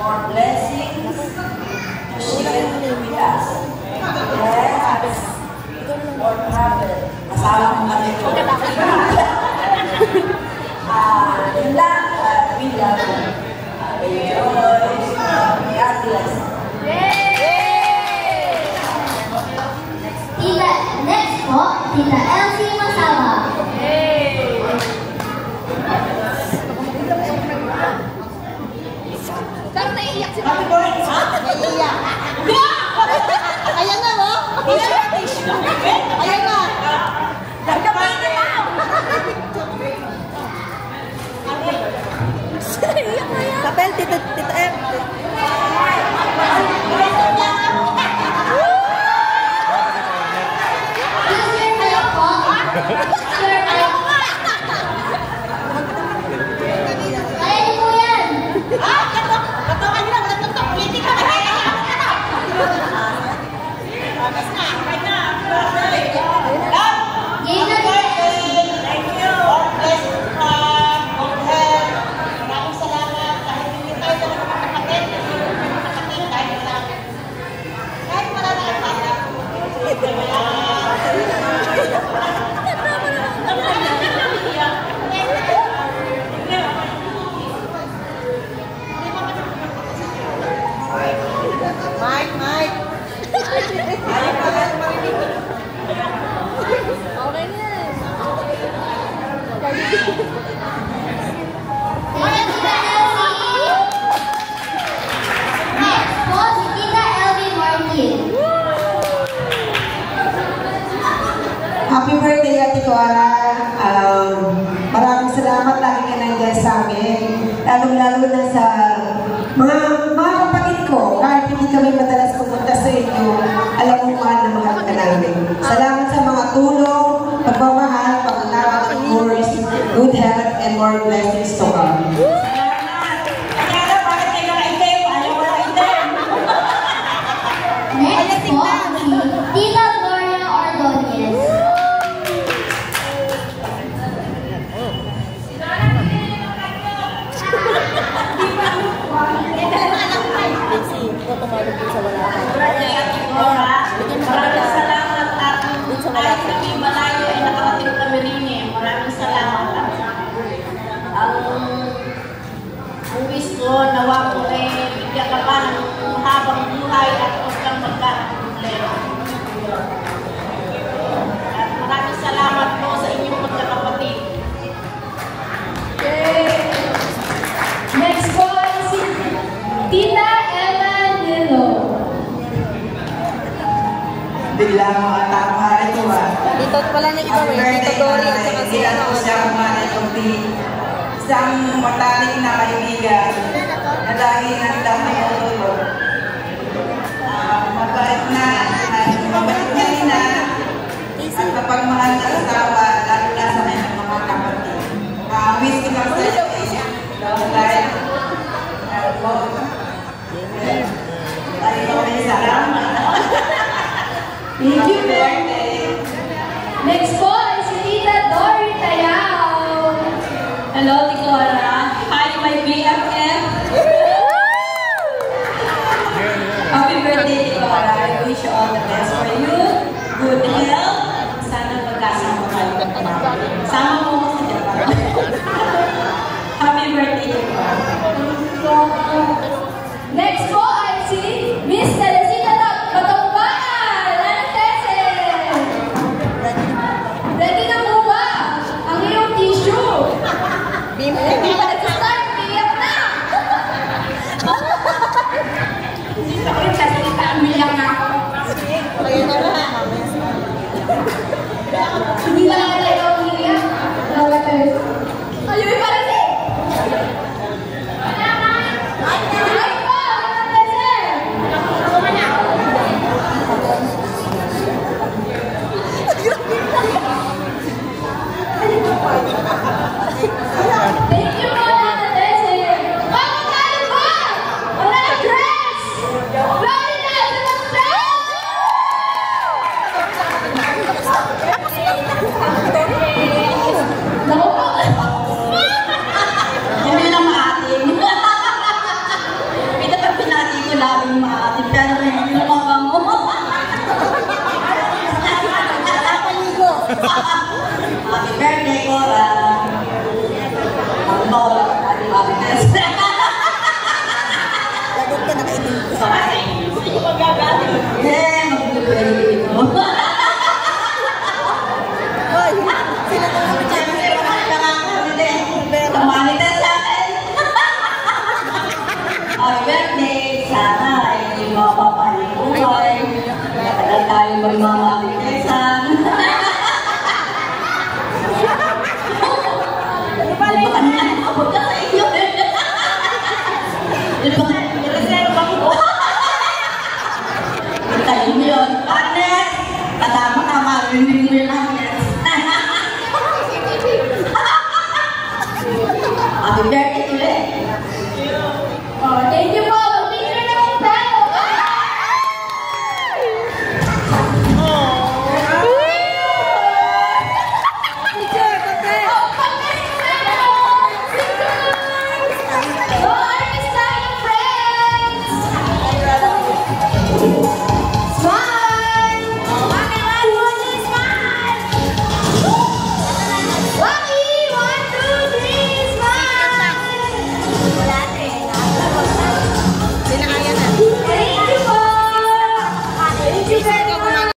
more blessings to share with us. Yes, more travel. Kasama ko kami ito. Yun lang, we love you. God bless. Next po, Tita Elsie Masama. Parang naiiyak si Mami Boy. Naiiyak. Ayan na, mo? Ayan na. Nagkabay na tao. Naiiyak na yan. Kapel, Tita M. Happy birthday, Ate Cora. Maraming salamat lagi ka nandiyan sa amin. Lalo-lalo na sa mga kapatid ko. Kahit hindi kami madalas pumunta sa inyo, alam mo mahal na mahal ka namin. Salamat sa mga tulong, pagmamahal, pag-unawa, of course, good health, and more blessings to come. Next po, Tita Gloria Ordonez. Maraming salamat at kahit kami malayo ay nakarating kami rin eh. Maraming salamat. Ang wish ko, nawa ko eh, bigyan ka pa ng habang buhay at huwag kang magkakaproblema. At maraming salamat po sa inyong magkakapatid. Next po si Tita Ella Nilo. Bigla mga tama ito Dito pala na iba eh. Tito Dory at saka si ano. Isang matalik na kaibigan na lagi nagdamay ang tulog. Mabait na rin na at kapag mahal na asawa, lalo na sa mga kapatid. Wish ko lang sa iyo dahil salamat. Thank you, birthday. Next po ay si Tita Dory Tayao. Hello, Ticora. Hi, my BFF. Happy birthday, Ticora. I wish you all the best for you. Good health. Sana magkasama kayo. Sama mo ko sa Japan. Happy birthday, Ticora. Next po ay si Miss Teresita Batombangan. Lanatese. Ready na po ba ang iyong tissue? Hindi pa nag-start, iyak na! Dito ko yung sasalita, umiyak na ako. Kaya na nga. Hindi na lang tayo umiyak. Ayun, parang si! Ay po! Lanatese! Thank you po, Lanatese! Pagkakaroon po! Wala na dress! Florida! Wala na dress! maraming maatin, pero hindi na mabango. Happy birthday, Cora. Ang Cora, happy birthday. Lagot ka na kainin. Hindi magagano. Magbibigay ito. Hoy, sila na kami dyan. Tumalitan sa akin. Happy birthday. Sana ay hindi mapapaling buhay. Matagal tayo magmamalitan. Baka na abot ka sa inyo. Baka reserva ko. Hintayin mo yun. Partner! Kasama ka, marinig mo yung Agnes. Happy birthday ulit. Oh, thank you